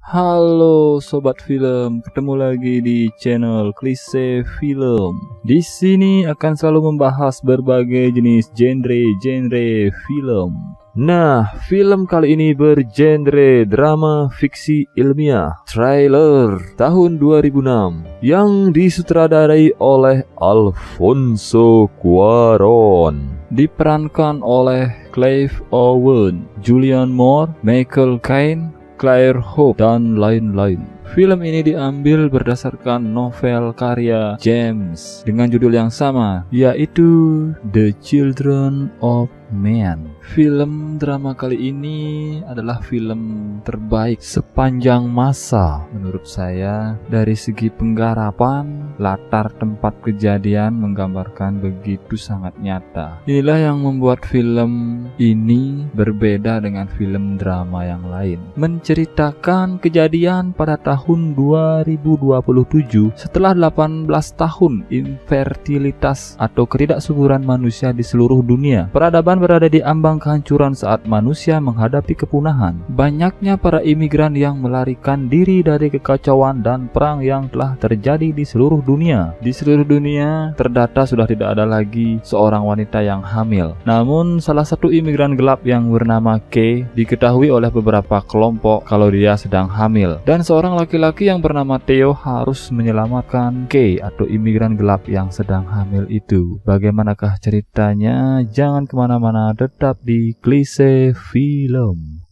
Halo sobat film, ketemu lagi di channel Klise Film. Di sini akan selalu membahas berbagai jenis genre film. Nah, film kali ini bergenre drama fiksi ilmiah, trailer tahun 2006 yang disutradarai oleh Alfonso Cuarón. Diperankan oleh Clive Owen, Julianne Moore, Michael Caine, Claire Hope, dan lain-lain. Film ini diambil berdasarkan novel karya James dengan judul yang sama, yaitu The Children of Men. Film drama kali ini adalah film terbaik sepanjang masa menurut saya. Dari segi penggarapan, latar tempat kejadian menggambarkan begitu sangat nyata. Inilah yang membuat film ini berbeda dengan film drama yang lain. Menceritakan kejadian pada tahun 2027 setelah 18 tahun infertilitas atau ketidaksuburan manusia di seluruh dunia. Peradaban berada di ambang kehancuran saat manusia menghadapi kepunahan. Banyaknya para imigran yang melarikan diri dari kekacauan dan perang yang telah terjadi di seluruh dunia. Di seluruh dunia terdata sudah tidak ada lagi seorang wanita yang hamil. Namun salah satu imigran gelap yang bernama Kay diketahui oleh beberapa kelompok kalau dia sedang hamil. Dan seorang laki-laki yang bernama Theo harus menyelamatkan Kay atau imigran gelap yang sedang hamil itu. Bagaimanakah ceritanya? Jangan kemana-mana, tetap di Klise Film.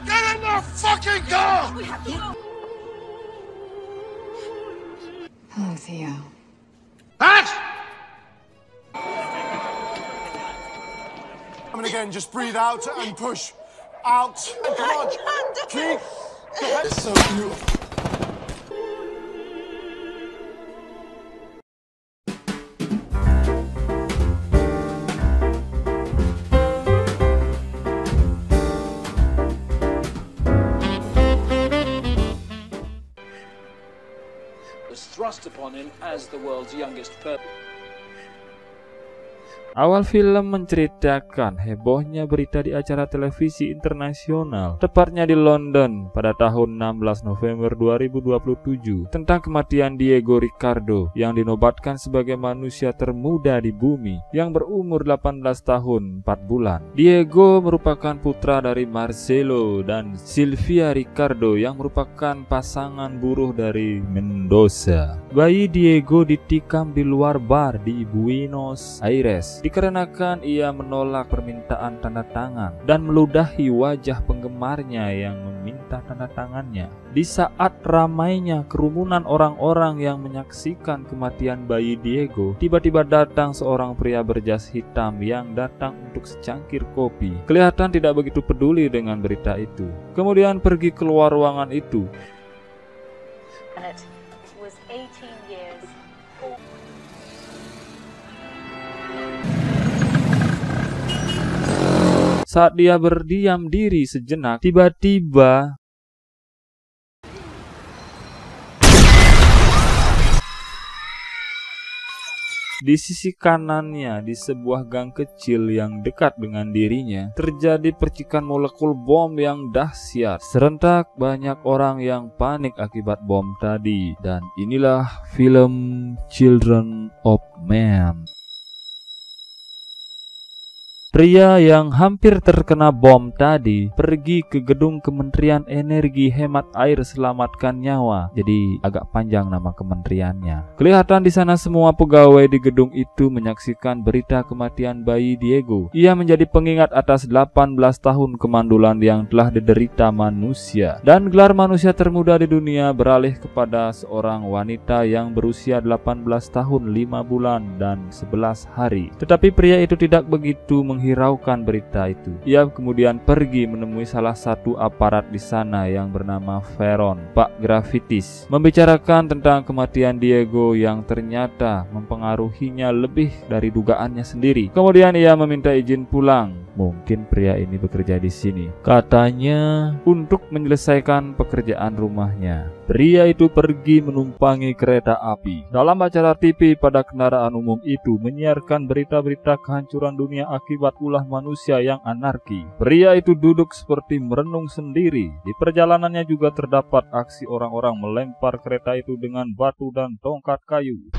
Get in the fucking car! Hello, Theo. Ash! And again, just breathe out and push. Out. And come on. Keep the head so beautiful. Was thrust upon him as the world's youngest person. Awal film menceritakan hebohnya berita di acara televisi internasional, tepatnya di London pada tahun 16 November 2027, tentang kematian Diego Ricardo yang dinobatkan sebagai manusia termuda di bumi yang berumur 18 tahun 4 bulan. Diego merupakan putra dari Marcelo dan Sylvia Ricardo yang merupakan pasangan buruh dari Mendoza. Bayi Diego ditikam di luar bar di Buenos Aires dikarenakan ia menolak permintaan tanda tangan dan meludahi wajah penggemarnya yang meminta tanda tangannya. Di saat ramainya kerumunan orang-orang yang menyaksikan kematian bayi Diego, tiba-tiba datang seorang pria berjas hitam yang datang untuk secangkir kopi. Kelihatan tidak begitu peduli dengan berita itu. Kemudian pergi keluar ruangan itu. And it was 18 years. Saat dia berdiam diri sejenak, tiba-tiba di sisi kanannya, di sebuah gang kecil yang dekat dengan dirinya, terjadi percikan molekul bom yang dahsyat. Serentak banyak orang yang panik akibat bom tadi. Dan inilah film Children of Men. Pria yang hampir terkena bom tadi pergi ke gedung Kementerian Energi Hemat Air Selamatkan Nyawa. Jadi agak panjang nama kementeriannya. Kelihatan di sana semua pegawai di gedung itu menyaksikan berita kematian bayi Diego. Ia menjadi pengingat atas 18 tahun kemandulan yang telah diderita manusia. Dan gelar manusia termuda di dunia beralih kepada seorang wanita yang berusia 18 tahun 5 bulan dan 11 hari. Tetapi pria itu tidak begitu menghiraukan berita itu. Ia kemudian pergi menemui salah satu aparat di sana yang bernama Veron, Pak Gravitis, membicarakan tentang kematian Diego yang ternyata mempengaruhinya lebih dari dugaannya sendiri. Kemudian ia meminta izin pulang mungkin pria ini bekerja di sini. Katanya untuk menyelesaikan pekerjaan rumahnya. Pria itu pergi menumpangi kereta api. Dalam acara TV pada kendaraan umum itu menyiarkan berita-berita kehancuran dunia akibat ulah manusia yang anarki. Pria itu duduk seperti merenung sendiri. Di perjalanannya juga terdapat aksi orang-orang melempar kereta itu dengan batu dan tongkat kayu.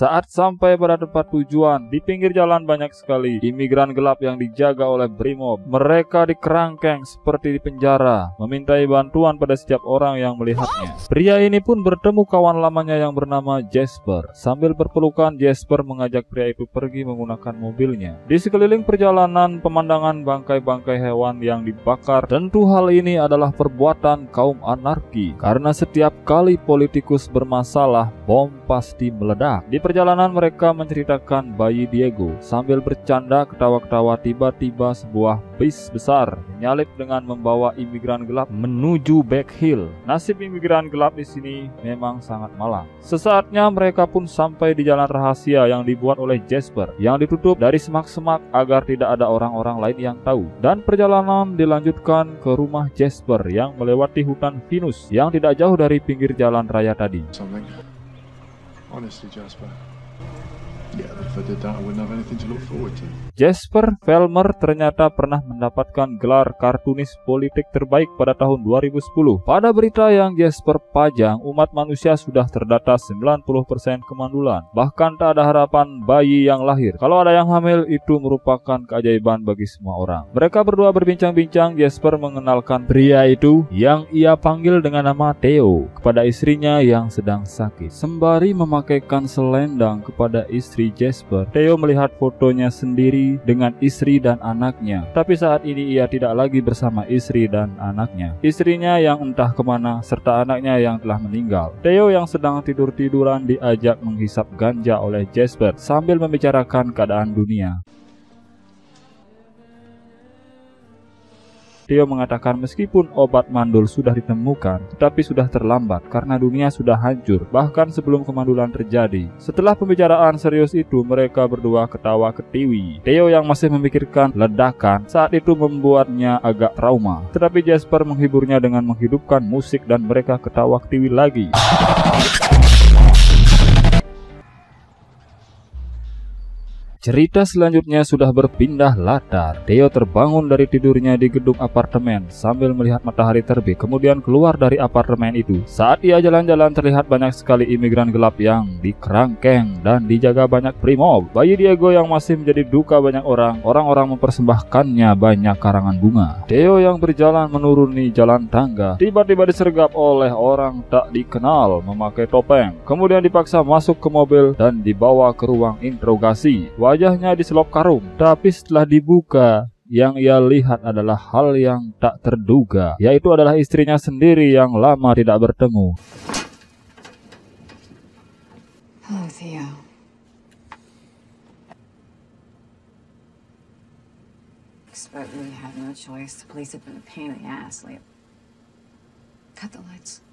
Saat sampai pada tempat tujuan, di pinggir jalan banyak sekali imigran gelap yang dijaga oleh Brimob. Mereka dikerangkeng seperti di penjara, memintai bantuan pada setiap orang yang melihatnya. Pria ini pun bertemu kawan lamanya yang bernama Jasper. Sambil berpelukan, Jasper mengajak pria itu pergi menggunakan mobilnya. Di sekeliling perjalanan, pemandangan bangkai-bangkai hewan yang dibakar. Tentu hal ini adalah perbuatan kaum anarki, karena setiap kali politikus bermasalah, bom pasti meledak. Di perjalanan mereka menceritakan bayi Diego. Sambil bercanda ketawa-ketawa, tiba-tiba sebuah bis besar menyalip dengan membawa imigran gelap menuju Back Hill. Nasib imigran gelap di sini memang sangat malang. Sesaatnya mereka pun sampai di jalan rahasia yang dibuat oleh Jasper, yang ditutup dari semak-semak agar tidak ada orang-orang lain yang tahu. Dan perjalanan dilanjutkan ke rumah Jasper yang melewati hutan pinus yang tidak jauh dari pinggir jalan raya tadi. Honestly, Jasper. Yeah, but if I did that, I wouldn't have anything to look forward to. Jasper Velmer ternyata pernah mendapatkan gelar kartunis politik terbaik pada tahun 2010. Pada berita yang Jasper pajang, umat manusia sudah terdata 90% kemandulan. Bahkan tak ada harapan bayi yang lahir. Kalau ada yang hamil, itu merupakan keajaiban bagi semua orang. Mereka berdua berbincang-bincang. Jasper mengenalkan pria itu yang ia panggil dengan nama Theo kepada istrinya yang sedang sakit. Sembari memakaikan selendang kepada istri Jasper, Theo melihat fotonya sendiri dengan istri dan anaknya. Tapi saat ini ia tidak lagi bersama istri dan anaknya. Istrinya yang entah kemana, serta anaknya yang telah meninggal. Theo yang sedang tidur-tiduran diajak menghisap ganja oleh Jasper sambil membicarakan keadaan dunia. Theo mengatakan meskipun obat mandul sudah ditemukan, tetapi sudah terlambat karena dunia sudah hancur, bahkan sebelum kemandulan terjadi. Setelah pembicaraan serius itu, mereka berdua ketawa ketiwi. Theo yang masih memikirkan ledakan saat itu membuatnya agak trauma. Tetapi Jasper menghiburnya dengan menghidupkan musik dan mereka ketawa ketiwi lagi. Cerita selanjutnya sudah berpindah latar. Theo terbangun dari tidurnya di gedung apartemen sambil melihat matahari terbit, kemudian keluar dari apartemen itu. Saat ia jalan-jalan terlihat banyak sekali imigran gelap yang dikerangkeng dan dijaga banyak Brimob. Bayi Diego yang masih menjadi duka banyak orang. Orang-orang mempersembahkannya banyak karangan bunga. Theo yang berjalan menuruni jalan tangga tiba-tiba disergap oleh orang tak dikenal memakai topeng. Kemudian dipaksa masuk ke mobil dan dibawa ke ruang interogasi. Wajahnya diselop karung, tapi setelah dibuka, yang ia lihat adalah hal yang tak terduga, yaitu adalah istrinya sendiri yang lama tidak bertemu. Hello, Theo. But we had no choice. The police have been a pain in the ass lately. Cut the lights.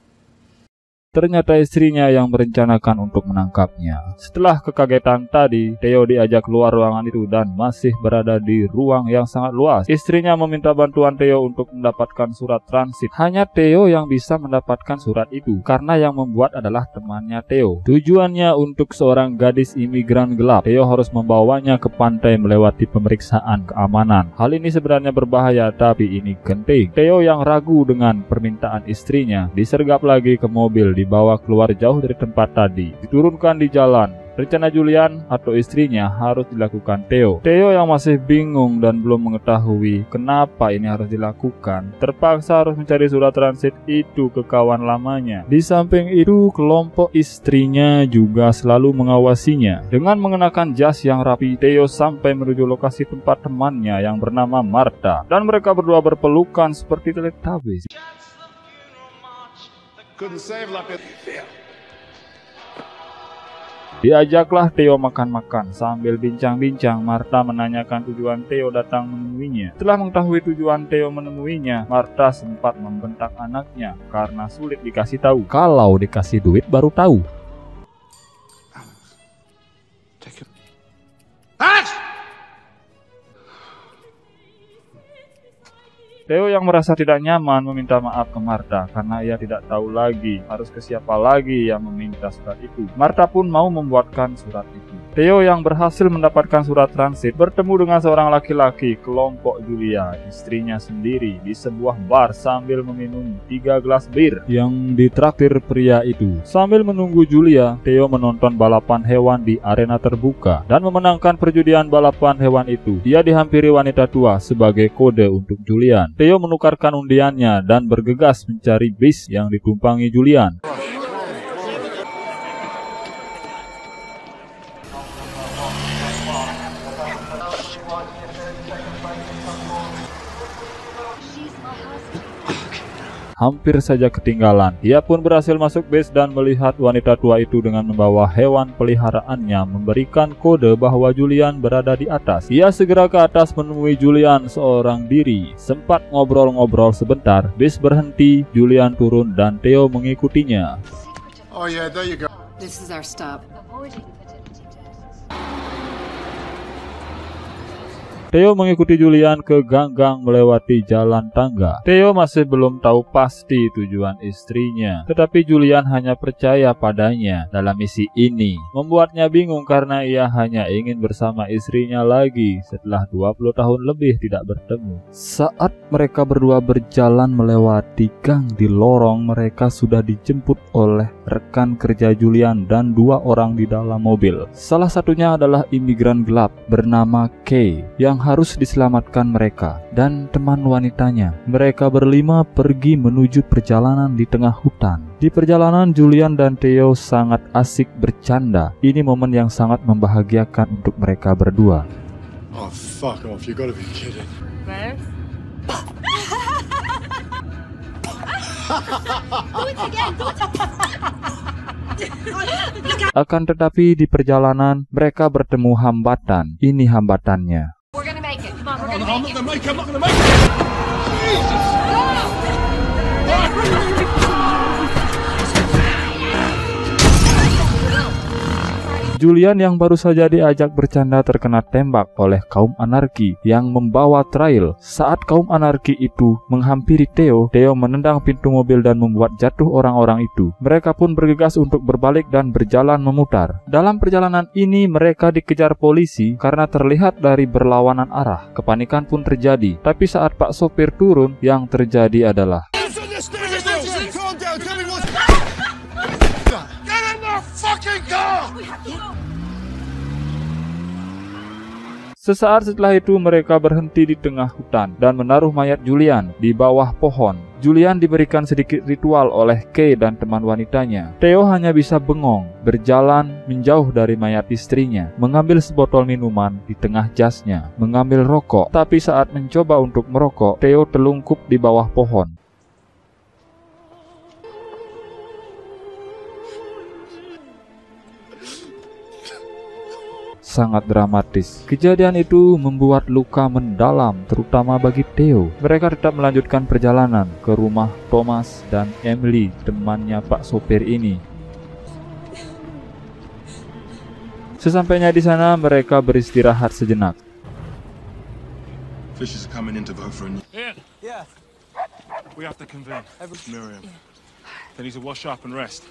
Ternyata istrinya yang merencanakan untuk menangkapnya. Setelah kekagetan tadi, Theo diajak keluar ruangan itu dan masih berada di ruang yang sangat luas. Istrinya meminta bantuan Theo untuk mendapatkan surat transit. Hanya Theo yang bisa mendapatkan surat itu, karena yang membuat adalah temannya Theo. Tujuannya untuk seorang gadis imigran gelap. Theo harus membawanya ke pantai melewati pemeriksaan keamanan. Hal ini sebenarnya berbahaya, tapi ini genting. Theo yang ragu dengan permintaan istrinya, disergap lagi ke mobil, dibawa keluar jauh dari tempat tadi, diturunkan di jalan. Rencana Julian atau istrinya harus dilakukan Theo. Theo yang masih bingung dan belum mengetahui kenapa ini harus dilakukan, terpaksa harus mencari surat transit itu ke kawan lamanya. Di samping itu, kelompok istrinya juga selalu mengawasinya. Dengan mengenakan jas yang rapi, Theo sampai menuju lokasi tempat temannya yang bernama Martha, dan mereka berdua berpelukan seperti Teletubbies. Couldn't save like it. Diajaklah Theo makan-makan. Sambil bincang-bincang, Martha menanyakan tujuan Theo datang menemuinya. Setelah mengetahui tujuan Theo menemuinya, Martha sempat membentak anaknya karena sulit dikasih tahu. Kalau dikasih duit baru tahu. Alex! Theo yang merasa tidak nyaman meminta maaf ke Martha karena ia tidak tahu lagi harus ke siapa lagi yang meminta surat itu. Martha pun mau membuatkan surat itu. Theo yang berhasil mendapatkan surat transit bertemu dengan seorang laki-laki kelompok Julia, istrinya sendiri, di sebuah bar sambil meminum 3 gelas bir yang ditraktir pria itu. Sambil menunggu Julia, Theo menonton balapan hewan di arena terbuka dan memenangkan perjudian balapan hewan itu. Dia dihampiri wanita tua sebagai kode untuk Julian. Theo menukarkan undiannya dan bergegas mencari bis yang ditumpangi Julian. Hampir saja ketinggalan. Ia pun berhasil masuk bis dan melihat wanita tua itu dengan membawa hewan peliharaannya memberikan kode bahwa Julian berada di atas. Ia segera ke atas menemui Julian seorang diri. Sempat ngobrol-ngobrol sebentar, bis berhenti, Julian turun dan Theo mengikutinya. Oh yeah, there you go. This is our stop. Avoiding fertility tests. Theo mengikuti Julian ke gang-gang melewati jalan tangga. Theo masih belum tahu pasti tujuan istrinya, tetapi Julian hanya percaya padanya dalam misi ini. Membuatnya bingung karena ia hanya ingin bersama istrinya lagi setelah 20 tahun lebih tidak bertemu. Saat mereka berdua berjalan melewati gang di lorong, mereka sudah dijemput oleh rekan kerja Julian dan 2 orang di dalam mobil. Salah satunya adalah imigran gelap bernama Kay yang harus diselamatkan mereka dan teman wanitanya. Mereka berlima pergi menuju perjalanan di tengah hutan. Di perjalanan, Julian dan Theo sangat asik bercanda. Ini momen yang sangat membahagiakan untuk mereka berdua. Oh, fuck off. You gotta be kidding. Rose? Akan tetapi di perjalanan mereka bertemu hambatan. Ini hambatannya. We're gonna make it. Come on, we're I'm gonna not make it. gonna make it. I'm not gonna make it. Jesus! Julian yang baru saja diajak bercanda terkena tembak oleh kaum anarki yang membawa trail. Saat kaum anarki itu menghampiri Theo, Theo menendang pintu mobil dan membuat jatuh orang-orang itu. Mereka pun bergegas untuk berbalik dan berjalan memutar. Dalam perjalanan ini mereka dikejar polisi karena terlihat dari berlawanan arah. Kepanikan pun terjadi. Tapi saat Pak sopir turun, yang terjadi adalah Calm down. Tell me what's... Get in the fucking car! sesaat setelah itu mereka berhenti di tengah hutan dan menaruh mayat Julian di bawah pohon. Julian diberikan sedikit ritual oleh Kay dan teman wanitanya. Theo hanya bisa bengong, berjalan menjauh dari mayat istrinya, mengambil sebotol minuman di tengah jasnya, mengambil rokok. Tapi saat mencoba untuk merokok, Theo terlungkup di bawah pohon. Sangat dramatis. Kejadian itu membuat luka mendalam, terutama bagi Theo. Mereka tetap melanjutkan perjalanan ke rumah Thomas dan Emily, temannya Pak sopir ini. Sesampainya di sana, mereka beristirahat sejenak. Fishes are coming in to vote for a new... Yeah. We have to convene. Miriam. They need to wash up and rest.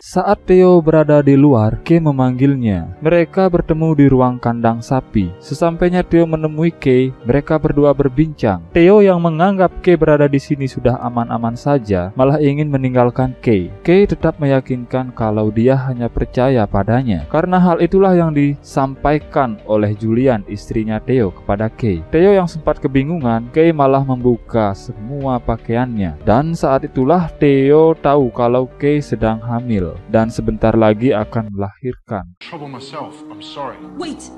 Saat Theo berada di luar, Kay memanggilnya. Mereka bertemu di ruang kandang sapi. Sesampainya Theo menemui Kay, mereka berdua berbincang. Theo yang menganggap Kay berada di sini sudah aman-aman saja, malah ingin meninggalkan Kay. Kay tetap meyakinkan kalau dia hanya percaya padanya. Karena hal itulah yang disampaikan oleh Julian, istrinya Theo, kepada Kay. Theo yang sempat kebingungan, Kay malah membuka semua pakaiannya. Dan saat itulah Theo tahu kalau Kay sedang hamil dan sebentar lagi akan melahirkan. Trouble myself. I'm sorry. Wait!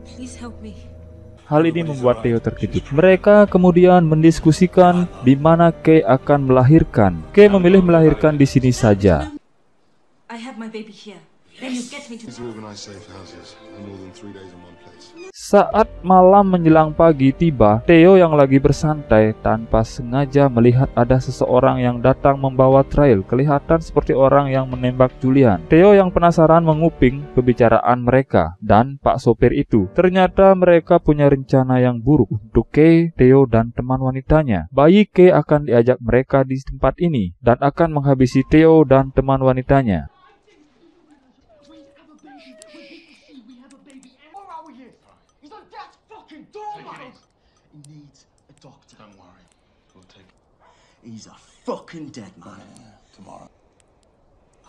Please help me. Hal ini membuat Theo terkejut. Mereka kemudian mendiskusikan di mana Kay akan melahirkan. Kay memilih melahirkan di sini saja. I have my baby here. Then you get me to... These are organized safe houses, no more than 3 days in one place. Saat malam menjelang pagi tiba, Theo yang lagi bersantai tanpa sengaja melihat ada seseorang yang datang membawa trail, kelihatan seperti orang yang menembak Julian. Theo yang penasaran menguping pembicaraan mereka dan Pak sopir itu. Ternyata mereka punya rencana yang buruk untuk Kay, Theo, dan teman wanitanya. Bayi Kay akan diajak mereka di tempat ini dan akan menghabisi Theo dan teman wanitanya. He needs a doctor. Don't worry. We'll take it. He's a fucking dead man. Tomorrow,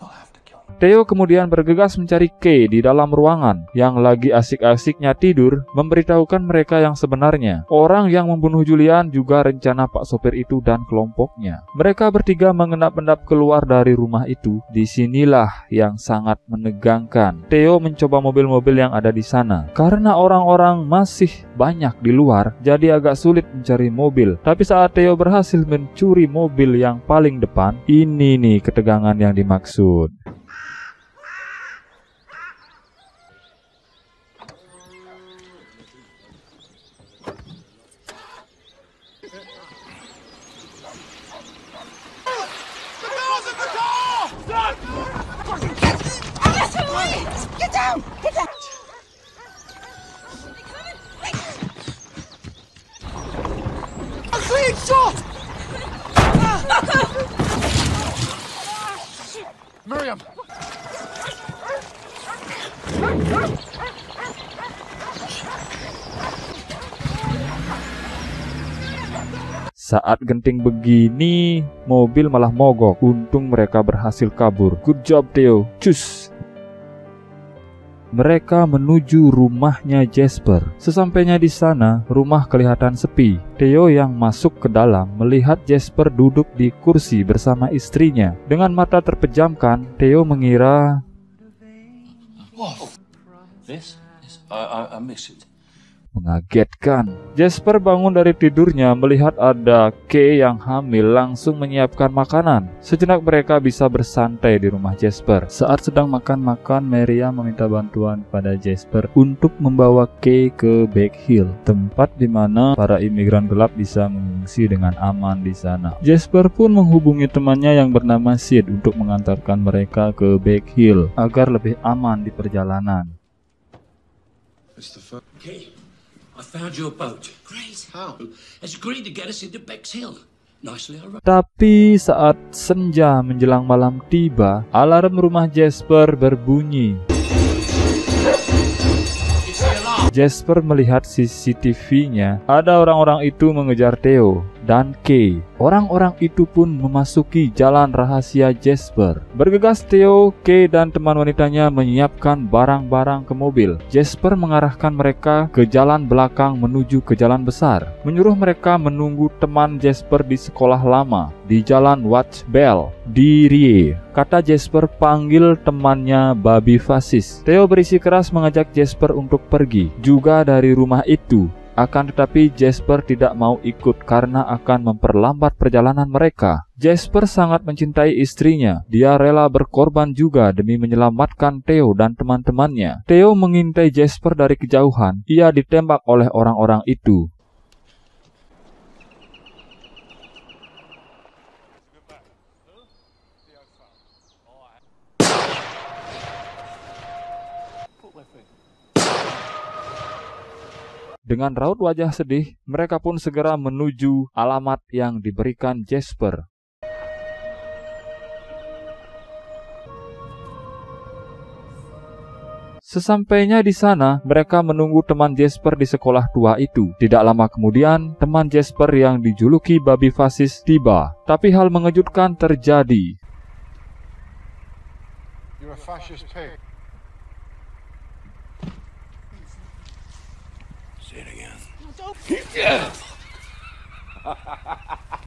I'll have to kill him. Theo kemudian bergegas mencari Kay di dalam ruangan yang lagi asik-asiknya tidur, memberitahukan mereka yang sebenarnya. Orang yang membunuh Julian juga rencana Pak sopir itu dan kelompoknya. Mereka bertiga mengendap-endap keluar dari rumah itu. Disinilah yang sangat menegangkan. Theo mencoba mobil-mobil yang ada di sana. Karena orang-orang masih banyak di luar, jadi agak sulit mencari mobil. Tapi saat Theo berhasil mencuri mobil yang paling depan, ini nih ketegangan yang dimaksud. Miriam! Saat genting begini, mobil malah mogok. Untung mereka berhasil kabur. Good job, Theo. Cus! Mereka menuju rumahnya Jasper. Sesampainya di sana, rumah kelihatan sepi. Theo yang masuk ke dalam melihat Jasper duduk di kursi bersama istrinya. Dengan mata terpejamkan, Theo mengira, What? This? I miss it. mengagetkan. Jasper bangun dari tidurnya melihat ada Kay yang hamil langsung menyiapkan makanan. Sejenak mereka bisa bersantai di rumah Jasper. Saat sedang makan-makan, Maria meminta bantuan pada Jasper untuk membawa Kay ke Back Hill, tempat di mana para imigran gelap bisa mengungsi dengan aman di sana. Jasper pun menghubungi temannya yang bernama Sid untuk mengantarkan mereka ke Back Hill agar lebih aman di perjalanan. Okay, I found your boat. Great. How? It's agreed to get us into Bexhill. Nicely arranged. Tapi saat senja menjelang malam tiba, alarm rumah Jasper berbunyi. Jasper melihat CCTV-nya. Ada orang-orang itu mengejar Theo dan Kay. Orang-orang itu pun memasuki jalan rahasia Jasper. Bergegas Theo, Kay, dan teman wanitanya menyiapkan barang-barang ke mobil. Jasper mengarahkan mereka ke jalan belakang menuju ke jalan besar. Menyuruh mereka menunggu teman Jasper di sekolah lama, di jalan Watch Bell, di Rie. Kata Jasper panggil temannya babi fasis. Theo berisi keras mengajak Jasper untuk pergi juga dari rumah itu. Akan tetapi Jasper tidak mau ikut karena akan memperlambat perjalanan mereka. Jasper sangat mencintai istrinya. Dia rela berkorban juga demi menyelamatkan Theo dan teman-temannya. Theo mengintai Jasper dari kejauhan. Ia ditembak oleh orang-orang itu. Dengan raut wajah sedih, mereka pun segera menuju alamat yang diberikan Jasper. Sesampainya di sana, mereka menunggu teman Jasper di sekolah tua itu. Tidak lama kemudian, teman Jasper yang dijuluki babi fasis tiba. Tapi hal mengejutkan terjadi. You're a fascist pig.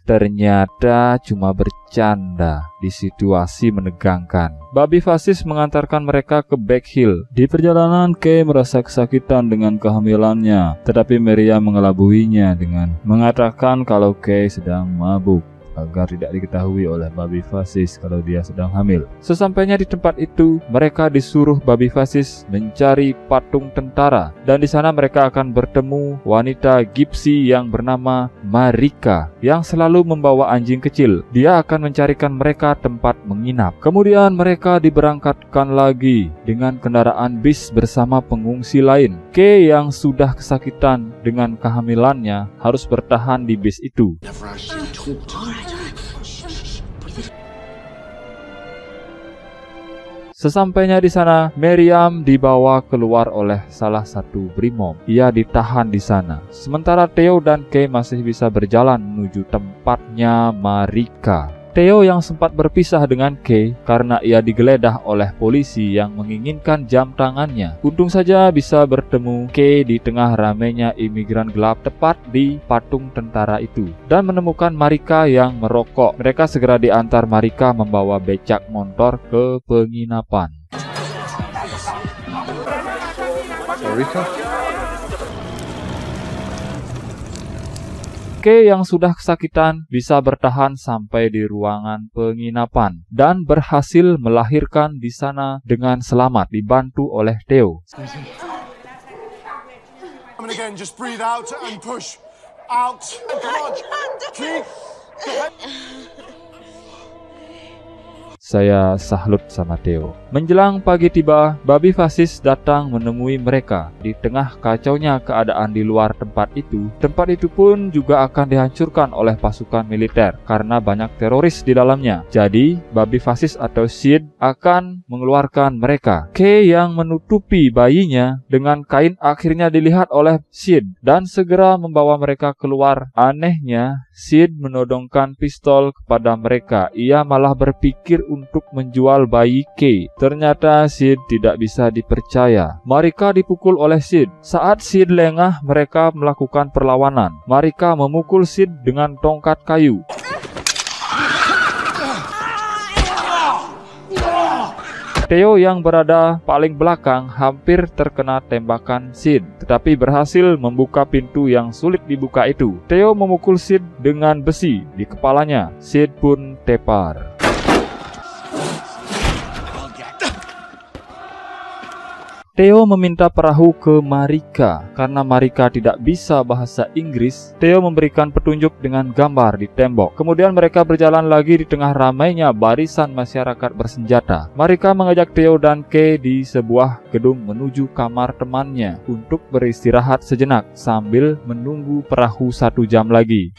Ternyata cuma bercanda di situasi menegangkan. Babi fasis mengantarkan mereka ke Back Hill. Di perjalanan, Kay merasa kesakitan dengan kehamilannya, tetapi Maria mengelabuinya dengan mengatakan kalau Kay sedang mabuk. agar tidak diketahui oleh babi fasis kalau dia sedang hamil. Sesampainya di tempat itu, mereka disuruh babi fasis mencari patung tentara, dan di sana mereka akan bertemu wanita Gypsy yang bernama Marika yang selalu membawa anjing kecil. Dia akan mencarikan mereka tempat menginap. Kemudian mereka diberangkatkan lagi dengan kendaraan bis bersama pengungsi lain. Kay yang sudah kesakitan dengan kehamilannya harus bertahan di bis itu. Sesampainya di sana, Miriam dibawa keluar oleh salah satu brimob. Ia ditahan di sana. Sementara Theo dan Kay masih bisa berjalan menuju tempatnya Marika. Theo yang sempat berpisah dengan Kay karena ia digeledah oleh polisi yang menginginkan jam tangannya. Untung saja bisa bertemu Kay di tengah ramainya imigran gelap tepat di patung tentara itu dan menemukan Marika yang merokok. Mereka segera diantar Marika membawa becak motor ke penginapan. Marika? Kay yang sudah kesakitan bisa bertahan sampai di ruangan penginapan dan berhasil melahirkan di sana dengan selamat dibantu oleh Theo. Just breathe out and push out. Come on. Saya salut sama Theo. Menjelang pagi tiba, babi fasis datang menemui mereka. Di tengah kacaunya keadaan di luar tempat itu pun juga akan dihancurkan oleh pasukan militer karena banyak teroris di dalamnya. Jadi, babi fasis atau Sid akan mengeluarkan mereka. Kay yang menutupi bayinya dengan kain akhirnya dilihat oleh Sid dan segera membawa mereka keluar. Anehnya, Sid menodongkan pistol kepada mereka. Ia malah berpikir untuk menjual bayi Kay. Ternyata Sid tidak bisa dipercaya. Marika dipukul oleh Sid. Saat Sid lengah, mereka melakukan perlawanan. Marika memukul Sid dengan tongkat kayu. Theo yang berada paling belakang hampir terkena tembakan Sid, tetapi berhasil membuka pintu yang sulit dibuka itu. Theo memukul Sid dengan besi di kepalanya. Sid pun tepar. Theo meminta perahu ke Marika. Karena Marika tidak bisa bahasa Inggris, Theo memberikan petunjuk dengan gambar di tembok. Kemudian mereka berjalan lagi di tengah ramainya barisan masyarakat bersenjata. Marika mengajak Theo dan Kay di sebuah gedung menuju kamar temannya untuk beristirahat sejenak sambil menunggu perahu 1 jam lagi.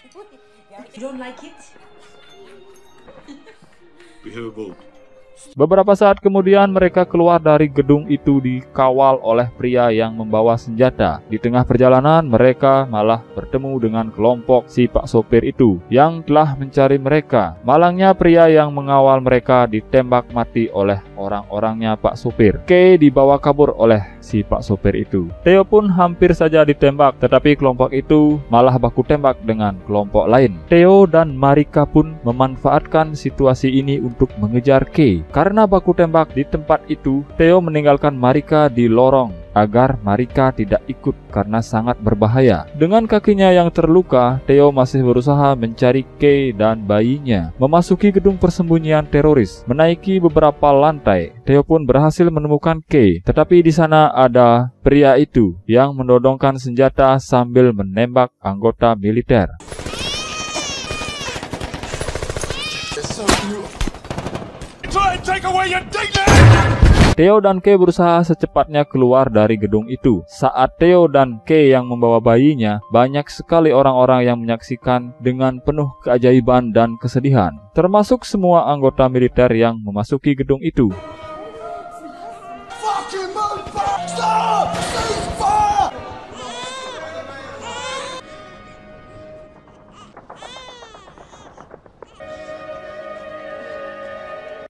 Beberapa saat kemudian mereka keluar dari gedung itu dikawal oleh pria yang membawa senjata. Di tengah perjalanan mereka malah bertemu dengan kelompok si Pak Sopir itu yang telah mencari mereka. Malangnya pria yang mengawal mereka ditembak mati oleh orang-orangnya Pak Sopir. Kay dibawa kabur oleh si Pak Sopir itu. Theo pun hampir saja ditembak, tetapi kelompok itu malah baku tembak dengan kelompok lain. Theo dan Marika pun memanfaatkan situasi ini untuk mengejar Kay. Karena baku tembak di tempat itu, Theo meninggalkan Marika di lorong agar Marika tidak ikut karena sangat berbahaya. Dengan kakinya yang terluka, Theo masih berusaha mencari Kay dan bayinya. Memasuki gedung persembunyian teroris, menaiki beberapa lantai, Theo pun berhasil menemukan Kay. Tetapi di sana ada pria itu yang menodongkan senjata sambil menembak anggota militer. Theo dan Kay berusaha secepatnya keluar dari gedung itu. Saat Theo dan Kay yang membawa bayinya, banyak sekali orang-orang yang menyaksikan dengan penuh keajaiban dan kesedihan, termasuk semua anggota militer yang memasuki gedung itu.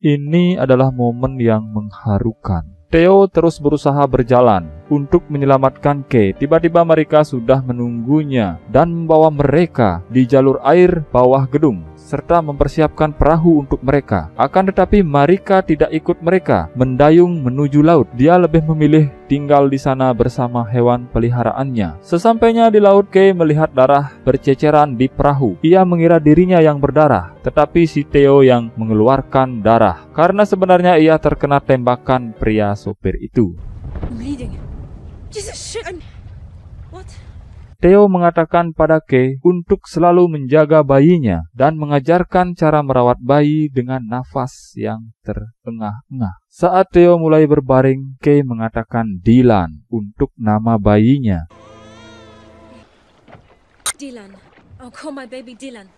Ini adalah momen yang mengharukan. Theo terus berusaha berjalan. untuk menyelamatkan Kay. Tiba-tiba mereka sudah menunggunya dan membawa mereka di jalur air bawah gedung serta mempersiapkan perahu untuk mereka. Akan tetapi Marika tidak ikut mereka mendayung menuju laut. Dia lebih memilih tinggal di sana bersama hewan peliharaannya. Sesampainya di laut, Kay melihat darah berceceran di perahu. Ia mengira dirinya yang berdarah, tetapi si Theo yang mengeluarkan darah karena sebenarnya ia terkena tembakan pria sopir itu. I'm bleeding. Jesus shit. What? Theo mengatakan pada Kay untuk selalu menjaga bayinya dan mengajarkan cara merawat bayi dengan nafas yang terengah-engah. Saat Theo mulai berbaring, Kay mengatakan Dylan untuk nama bayinya. Dylan. I'll call my baby Dylan.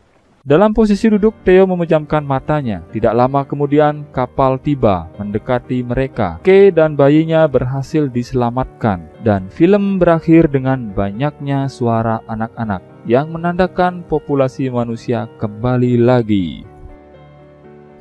Dalam posisi duduk, Theo memejamkan matanya. Tidak lama kemudian, kapal tiba mendekati mereka. Kay dan bayinya berhasil diselamatkan, dan film berakhir dengan banyaknya suara anak-anak yang menandakan populasi manusia kembali lagi.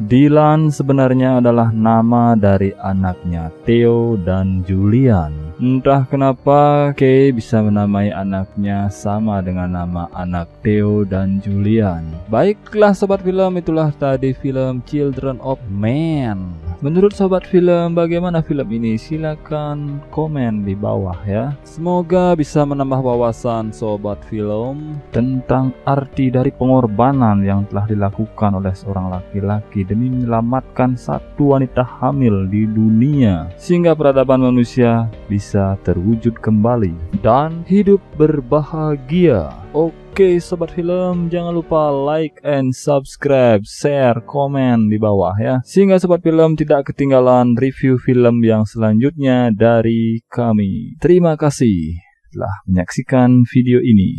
Dylan sebenarnya adalah nama dari anaknya Theo dan Julian. Entah kenapa Kay bisa menamai anaknya sama dengan nama anak Theo dan Julian. Baiklah sobat film, itulah tadi film Children of Men. Menurut sobat film, bagaimana film ini? Silakan komen di bawah ya. Semoga bisa menambah wawasan sobat film tentang arti dari pengorbanan yang telah dilakukan oleh seorang laki-laki demi menyelamatkan satu wanita hamil di dunia, sehingga peradaban manusia bisa terwujud kembali dan hidup berbahagia. Oke sobat film, jangan lupa like and subscribe, share, komen di bawah ya, sehingga sobat film tidak ketinggalan review film yang selanjutnya dari kami. Terima kasih telah menyaksikan video ini.